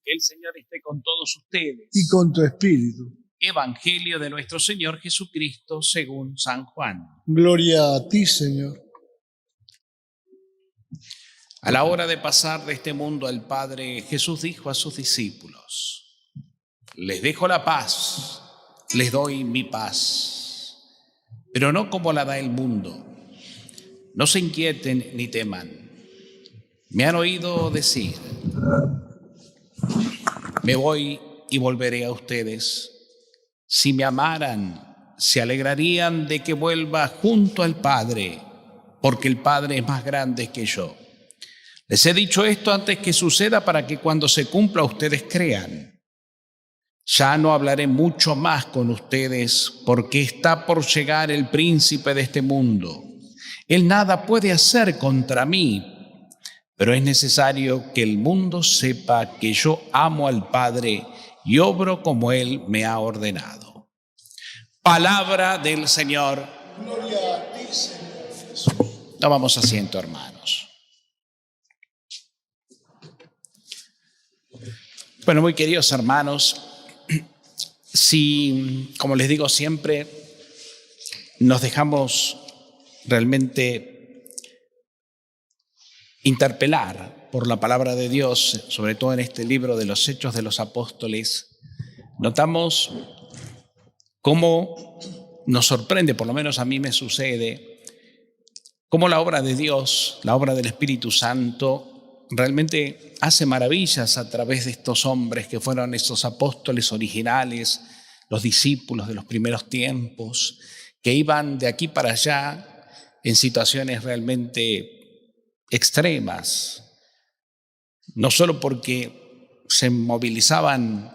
Que el Señor esté con todos ustedes. Y con tu espíritu. Evangelio de nuestro Señor Jesucristo según San Juan. Gloria a ti, Señor. A la hora de pasar de este mundo al Padre, Jesús dijo a sus discípulos: les dejo la paz, les doy mi paz, pero no como la da el mundo. No se inquieten ni teman. Me han oído decir: me voy y volveré a ustedes. Si me amaran, se alegrarían de que vuelva junto al Padre, porque el Padre es más grande que yo. Les he dicho esto antes que suceda para que cuando se cumpla ustedes crean. Ya no hablaré mucho más con ustedes porque está por llegar el príncipe de este mundo. Él nada puede hacer contra mí, pero es necesario que el mundo sepa que yo amo al Padre y obro como Él me ha ordenado. Palabra del Señor. Gloria a ti, Señor Jesús. Tomamos asiento, hermanos. Bueno, muy queridos hermanos, si, como les digo siempre, nos dejamos realmente interpelar por la palabra de Dios, sobre todo en este libro de los Hechos de los Apóstoles, notamos cómo nos sorprende, por lo menos a mí me sucede, cómo la obra de Dios, la obra del Espíritu Santo, realmente hace maravillas a través de estos hombres que fueron esos apóstoles originales, los discípulos de los primeros tiempos, que iban de aquí para allá en situaciones realmente extremas, no solo porque se movilizaban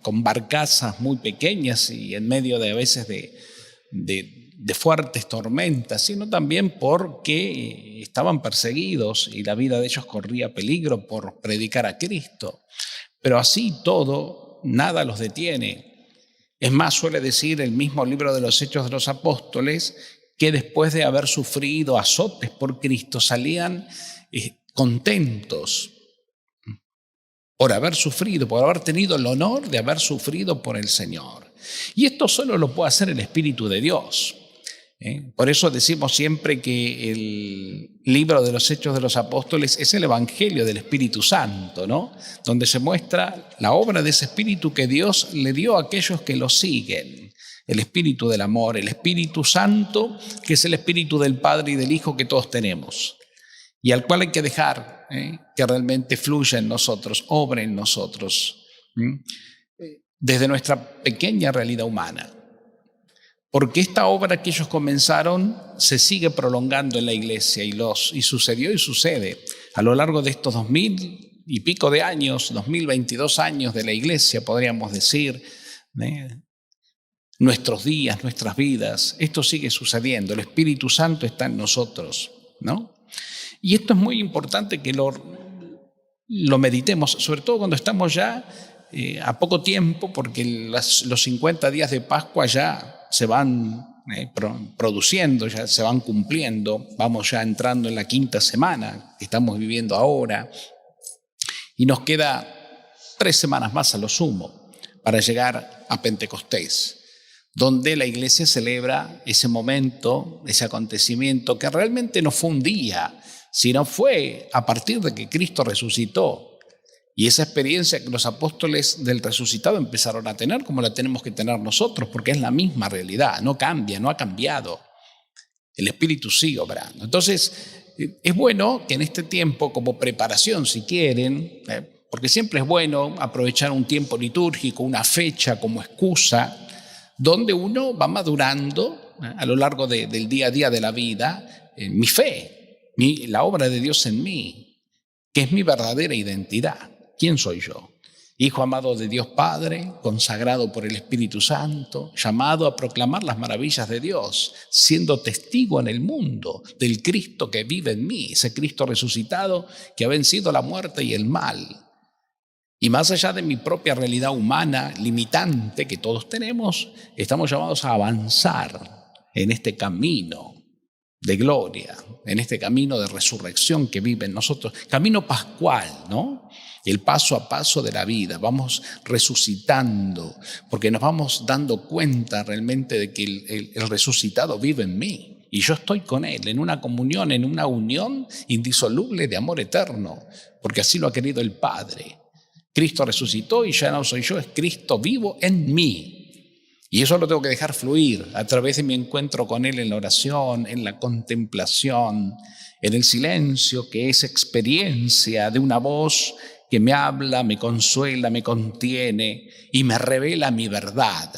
con barcazas muy pequeñas y en medio de a veces de fuertes tormentas, sino también porque estaban perseguidos y la vida de ellos corría peligro por predicar a Cristo. Pero así todo, nada los detiene. Es más, suele decir el mismo libro de los Hechos de los Apóstoles que después de haber sufrido azotes por Cristo salían contentos por haber sufrido, por haber tenido el honor de haber sufrido por el Señor. Y esto solo lo puede hacer el Espíritu de Dios. Por eso decimos siempre que el libro de los Hechos de los Apóstoles es el Evangelio del Espíritu Santo, ¿no? Donde se muestra la obra de ese Espíritu que Dios le dio a aquellos que lo siguen. El Espíritu del amor, el Espíritu Santo, que es el Espíritu del Padre y del Hijo que todos tenemos, y al cual hay que dejar que realmente fluya en nosotros, obre en nosotros, desde nuestra pequeña realidad humana. Porque esta obra que ellos comenzaron se sigue prolongando en la iglesia y sucedió y sucede a lo largo de estos 2000 y pico de años, 2022 años de la iglesia, podríamos decir, nuestros días, nuestras vidas, esto sigue sucediendo, el Espíritu Santo está en nosotros, ¿no? Y esto es muy importante que lo meditemos, sobre todo cuando estamos ya a poco tiempo, porque los 50 días de Pascua ya se van produciendo, ya se van cumpliendo, vamos ya entrando en la quinta semana que estamos viviendo ahora, y nos queda 3 semanas más a lo sumo para llegar a Pentecostés, donde la iglesia celebra ese momento, ese acontecimiento que realmente no fue un día, sino fue a partir de que Cristo resucitó. Y esa experiencia que los apóstoles del resucitado empezaron a tener, como la tenemos que tener nosotros, porque es la misma realidad, no cambia, no ha cambiado. El Espíritu sigue obrando. Entonces, es bueno que en este tiempo, como preparación, si quieren, porque siempre es bueno aprovechar un tiempo litúrgico, una fecha como excusa, donde uno va madurando a lo largo del día a día de la vida, mi fe, la obra de Dios en mí, que es mi verdadera identidad. ¿Quién soy yo? Hijo amado de Dios Padre, consagrado por el Espíritu Santo, llamado a proclamar las maravillas de Dios, siendo testigo en el mundo del Cristo que vive en mí, ese Cristo resucitado que ha vencido la muerte y el mal. Y más allá de mi propia realidad humana limitante que todos tenemos, estamos llamados a avanzar en este camino de gloria, en este camino de resurrección que vive en nosotros, camino pascual, ¿no? El paso a paso de la vida, vamos resucitando, porque nos vamos dando cuenta realmente de que el resucitado vive en mí y yo estoy con Él en una comunión, en una unión indisoluble de amor eterno, porque así lo ha querido el Padre. Cristo resucitó y ya no soy yo, es Cristo vivo en mí. Y eso lo tengo que dejar fluir a través de mi encuentro con Él en la oración, en la contemplación, en el silencio, que es experiencia de una voz que me habla, me consuela, me contiene y me revela mi verdad,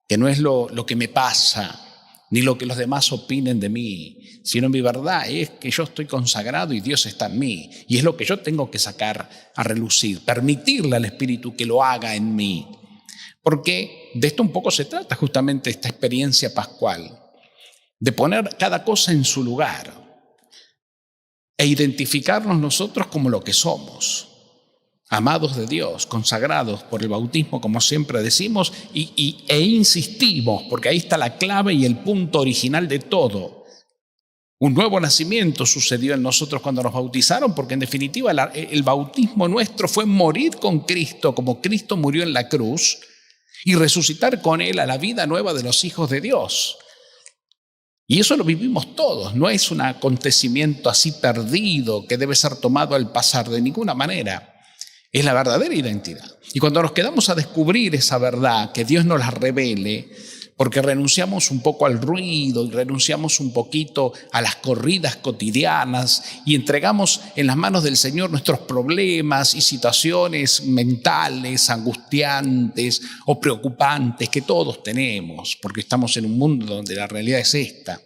que no es lo que me pasa, ni lo que los demás opinen de mí, sino mi verdad es que yo estoy consagrado y Dios está en mí. Y es lo que yo tengo que sacar a relucir, permitirle al Espíritu que lo haga en mí. Porque de esto un poco se trata justamente esta experiencia pascual, de poner cada cosa en su lugar e identificarnos nosotros como lo que somos, amados de Dios, consagrados por el bautismo, como siempre decimos, e insistimos, porque ahí está la clave y el punto original de todo. Un nuevo nacimiento sucedió en nosotros cuando nos bautizaron, porque en definitiva el bautismo nuestro fue morir con Cristo, como Cristo murió en la cruz, y resucitar con Él a la vida nueva de los hijos de Dios. Y eso lo vivimos todos, no es un acontecimiento así perdido que debe ser tomado al pasar de ninguna manera. Es la verdadera identidad. Y cuando nos quedamos a descubrir esa verdad, que Dios nos la revele, porque renunciamos un poco al ruido y renunciamos un poquito a las corridas cotidianas y entregamos en las manos del Señor nuestros problemas y situaciones mentales, angustiantes o preocupantes que todos tenemos, porque estamos en un mundo donde la realidad es esta.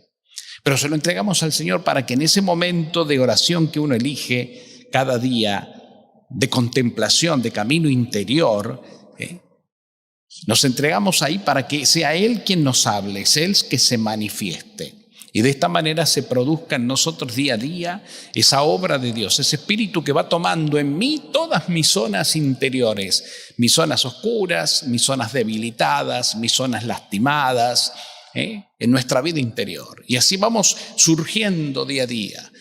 Pero se lo entregamos al Señor para que en ese momento de oración que uno elige cada día, de contemplación, de camino interior, nos entregamos ahí para que sea Él quien nos hable, es Él que se manifieste. Y de esta manera se produzca en nosotros día a día esa obra de Dios, ese Espíritu que va tomando en mí todas mis zonas interiores, mis zonas oscuras, mis zonas debilitadas, mis zonas lastimadas, en nuestra vida interior. Y así vamos surgiendo día a día.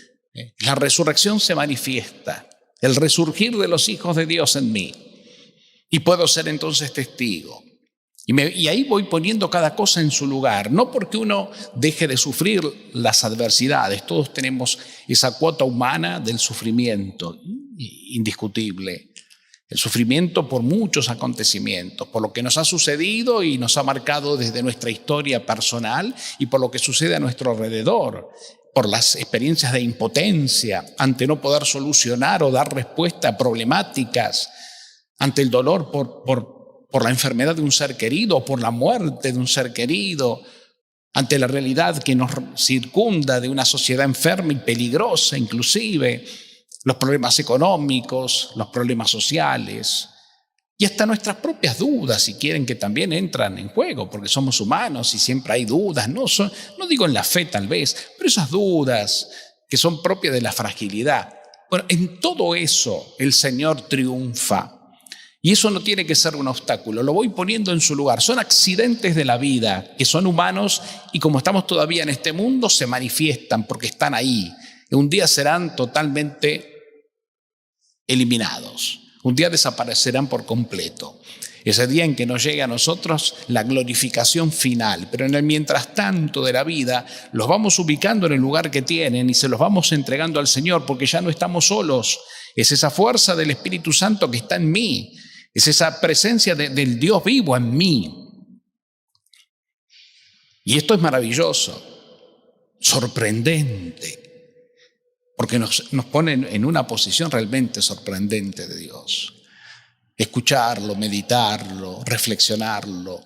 La resurrección se manifiesta, el resurgir de los hijos de Dios en mí. Y puedo ser entonces testigo. Y ahí voy poniendo cada cosa en su lugar, no porque uno deje de sufrir las adversidades, todos tenemos esa cuota humana del sufrimiento, indiscutible. El sufrimiento por muchos acontecimientos, por lo que nos ha sucedido y nos ha marcado desde nuestra historia personal y por lo que sucede a nuestro alrededor, por las experiencias de impotencia ante no poder solucionar o dar respuesta a problemáticas, ante el dolor por la enfermedad de un ser querido o por la muerte de un ser querido, ante la realidad que nos circunda de una sociedad enferma y peligrosa inclusive, los problemas económicos, los problemas sociales y hasta nuestras propias dudas, si quieren, que también entran en juego, porque somos humanos y siempre hay dudas, no digo en la fe tal vez, pero esas dudas que son propias de la fragilidad. Bueno, en todo eso el Señor triunfa. Y eso no tiene que ser un obstáculo, lo voy poniendo en su lugar. Son accidentes de la vida que son humanos y como estamos todavía en este mundo se manifiestan porque están ahí. Un día serán totalmente eliminados, un día desaparecerán por completo. Ese día en que nos llegue a nosotros la glorificación final, pero en el mientras tanto de la vida los vamos ubicando en el lugar que tienen y se los vamos entregando al Señor porque ya no estamos solos. Es esa fuerza del Espíritu Santo que está en mí. Es esa presencia del Dios vivo en mí. Y esto es maravilloso, sorprendente, porque nos pone en una posición realmente sorprendente de Dios. Escucharlo, meditarlo, reflexionarlo.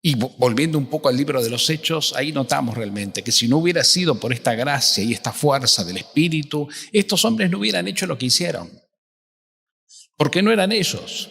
Y volviendo un poco al libro de los Hechos, ahí notamos realmente que si no hubiera sido por esta gracia y esta fuerza del Espíritu, estos hombres no hubieran hecho lo que hicieron. Porque no eran ellos.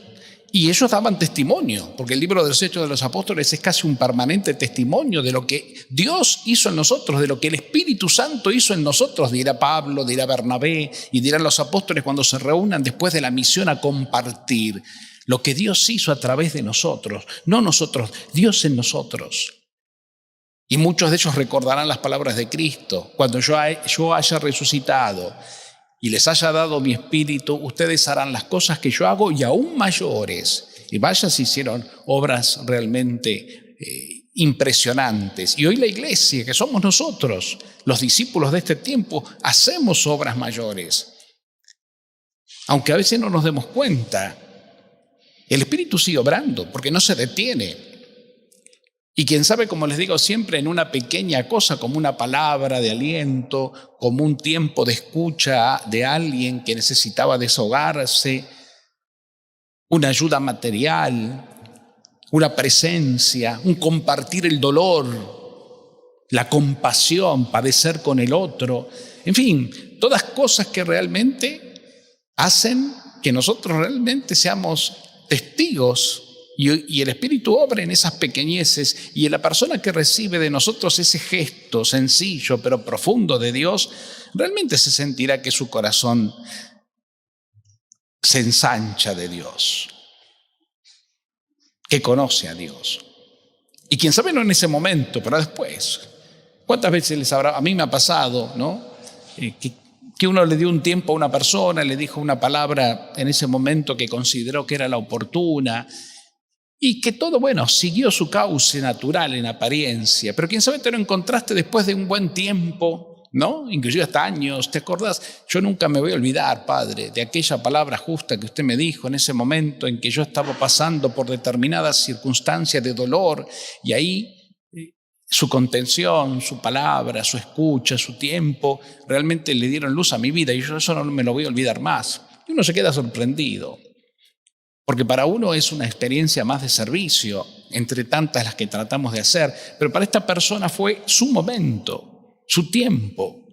Y ellos daban testimonio, porque el libro de los Hechos de los Apóstoles es casi un permanente testimonio de lo que Dios hizo en nosotros, de lo que el Espíritu Santo hizo en nosotros, dirá Pablo, dirá Bernabé y dirán los apóstoles cuando se reúnan después de la misión a compartir lo que Dios hizo a través de nosotros, no nosotros, Dios en nosotros. Y muchos de ellos recordarán las palabras de Cristo. Cuando yo haya resucitado y les haya dado mi espíritu, ustedes harán las cosas que yo hago y aún mayores. Y vaya si hicieron obras realmente impresionantes. Y hoy la iglesia, que somos nosotros, los discípulos de este tiempo, hacemos obras mayores. Aunque a veces no nos demos cuenta, el Espíritu sigue obrando porque no se detiene. Y quién sabe, como les digo siempre, en una pequeña cosa como una palabra de aliento, como un tiempo de escucha de alguien que necesitaba desahogarse, una ayuda material, una presencia, un compartir el dolor, la compasión, padecer con el otro, en fin, todas cosas que realmente hacen que nosotros realmente seamos testigos y el Espíritu obra en esas pequeñeces, y en la persona que recibe de nosotros ese gesto sencillo pero profundo de Dios, realmente se sentirá que su corazón se ensancha de Dios, que conoce a Dios. Y quién sabe, no en ese momento, pero después. ¿Cuántas veces les habrá? A mí me ha pasado, ¿no? Que uno le dio un tiempo a una persona, le dijo una palabra en ese momento que consideró que era la oportuna, y que todo, bueno, siguió su cauce natural en apariencia, pero quién sabe te lo encontraste después de un buen tiempo, ¿no? Inclusive hasta años. ¿Te acordás? Yo nunca me voy a olvidar, Padre, de aquella palabra justa que usted me dijo en ese momento en que yo estaba pasando por determinadas circunstancias de dolor, y ahí su contención, su palabra, su escucha, su tiempo, realmente le dieron luz a mi vida, y yo eso no me lo voy a olvidar más. Y uno se queda sorprendido, porque para uno es una experiencia más de servicio, entre tantas las que tratamos de hacer, pero para esta persona fue su momento, su tiempo.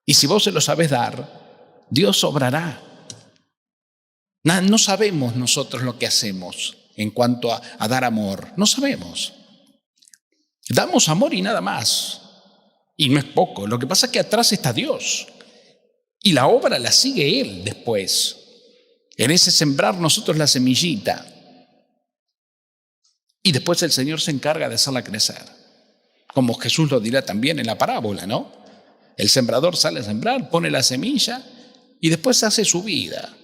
Y si vos se lo sabes dar, Dios obrará. No sabemos nosotros lo que hacemos en cuanto a dar amor, no sabemos. Damos amor y nada más, y no es poco. Lo que pasa es que atrás está Dios, y la obra la sigue Él después. En ese sembrar nosotros la semillita, y después el Señor se encarga de hacerla crecer, como Jesús lo dirá también en la parábola, ¿no? El sembrador sale a sembrar, pone la semilla y después hace su vida.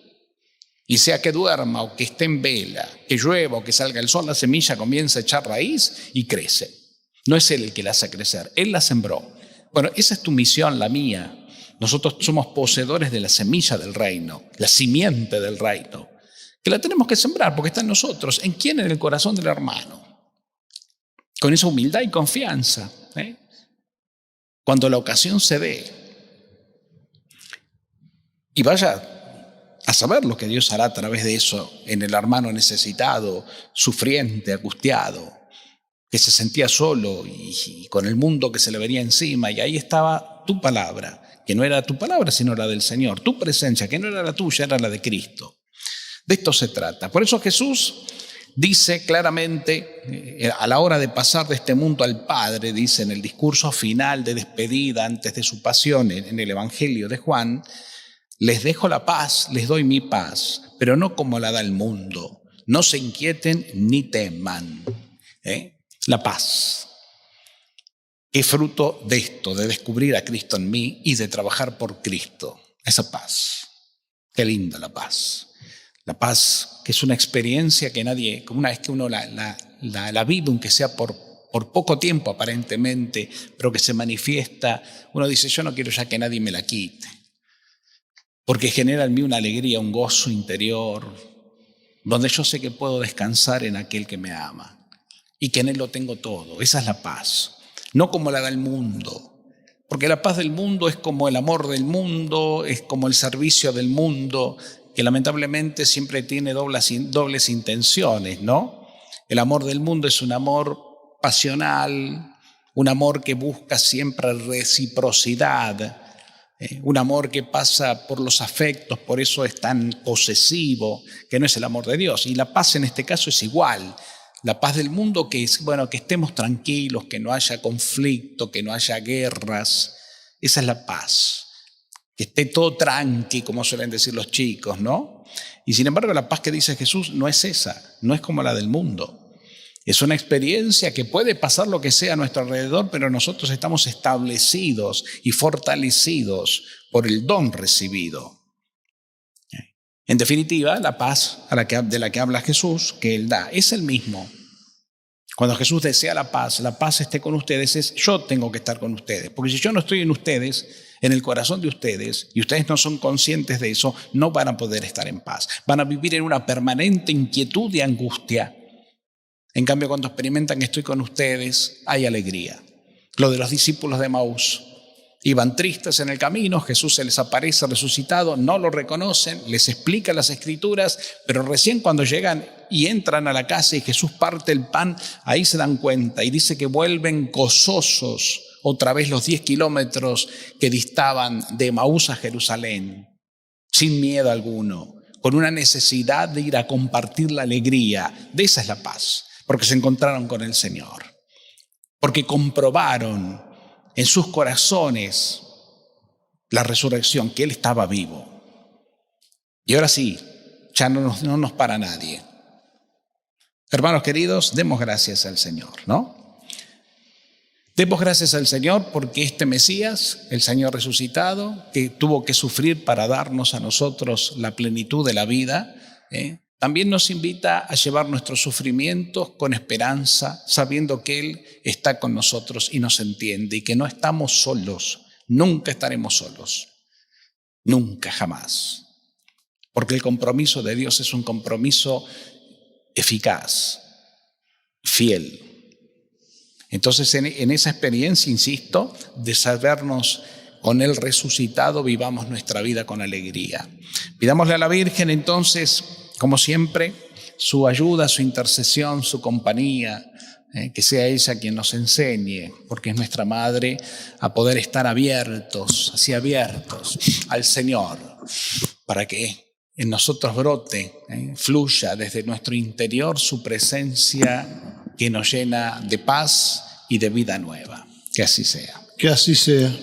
Y sea que duerma o que esté en vela, que llueva o que salga el sol, la semilla comienza a echar raíz y crece. No es Él el que la hace crecer, Él la sembró. Bueno, esa es tu misión, la mía. Nosotros somos poseedores de la semilla del reino, la simiente del reino, que la tenemos que sembrar porque está en nosotros. ¿En quién? En el corazón del hermano. Con esa humildad y confianza, cuando la ocasión se dé. Y vaya a saber lo que Dios hará a través de eso en el hermano necesitado, sufriente, angustiado, que se sentía solo y con el mundo que se le venía encima. Y ahí estaba tu palabra, que no era tu palabra, sino la del Señor. Tu presencia, que no era la tuya, era la de Cristo. De esto se trata. Por eso Jesús dice claramente, a la hora de pasar de este mundo al Padre, dice en el discurso final de despedida antes de su pasión en el Evangelio de Juan: les dejo la paz, les doy mi paz, pero no como la da el mundo. No se inquieten ni teman. La paz. ¿Qué fruto de esto, de descubrir a Cristo en mí y de trabajar por Cristo? Esa paz. Qué linda la paz. La paz, que es una experiencia que nadie, como una vez que uno la vive, aunque sea por poco tiempo aparentemente, pero que se manifiesta, uno dice: yo no quiero ya que nadie me la quite, porque genera en mí una alegría, un gozo interior, donde yo sé que puedo descansar en aquel que me ama y que en Él lo tengo todo. Esa es la paz. No como la da el mundo, porque la paz del mundo es como el amor del mundo, es como el servicio del mundo, que lamentablemente siempre tiene dobles intenciones, ¿no? El amor del mundo es un amor pasional, un amor que busca siempre reciprocidad, un amor que pasa por los afectos, por eso es tan posesivo, que no es el amor de Dios. Y la paz en este caso es igual. La paz del mundo, que es, bueno, que estemos tranquilos, que no haya conflicto, que no haya guerras. Esa es la paz. Que esté todo tranqui, como suelen decir los chicos, ¿no? Y sin embargo, la paz que dice Jesús no es esa, no es como la del mundo. Es una experiencia que puede pasar lo que sea a nuestro alrededor, pero nosotros estamos establecidos y fortalecidos por el don recibido. En definitiva, la paz de la que habla Jesús, que Él da, es el mismo. Cuando Jesús desea la paz esté con ustedes, es yo tengo que estar con ustedes. Porque si yo no estoy en ustedes, en el corazón de ustedes, y ustedes no son conscientes de eso, no van a poder estar en paz. Van a vivir en una permanente inquietud y angustia. En cambio, cuando experimentan que estoy con ustedes, hay alegría. Lo de los discípulos de Emaús. Iban tristes en el camino, Jesús se les aparece resucitado, no lo reconocen, les explica las Escrituras, pero recién cuando llegan y entran a la casa y Jesús parte el pan, ahí se dan cuenta y dice que vuelven gozosos otra vez los 10 kilómetros que distaban de Emaús a Jerusalén, sin miedo alguno, con una necesidad de ir a compartir la alegría. De esa es la paz, porque se encontraron con el Señor, porque comprobaron en sus corazones la resurrección, que Él estaba vivo. Y ahora sí, ya no nos para nadie. Hermanos queridos, demos gracias al Señor, ¿no? Demos gracias al Señor porque este Mesías, el Señor resucitado, que tuvo que sufrir para darnos a nosotros la plenitud de la vida, también nos invita a llevar nuestros sufrimientos con esperanza, sabiendo que Él está con nosotros y nos entiende y que no estamos solos, nunca estaremos solos, nunca, jamás. Porque el compromiso de Dios es un compromiso eficaz, fiel. Entonces, en esa experiencia, insisto, de sabernos con Él resucitado, vivamos nuestra vida con alegría. Pidámosle a la Virgen, entonces, como siempre, su ayuda, su intercesión, su compañía, que sea ella quien nos enseñe, porque es nuestra Madre, a poder estar abiertos, así abiertos al Señor, para que en nosotros brote, fluya desde nuestro interior su presencia que nos llena de paz y de vida nueva. Que así sea. Que así sea.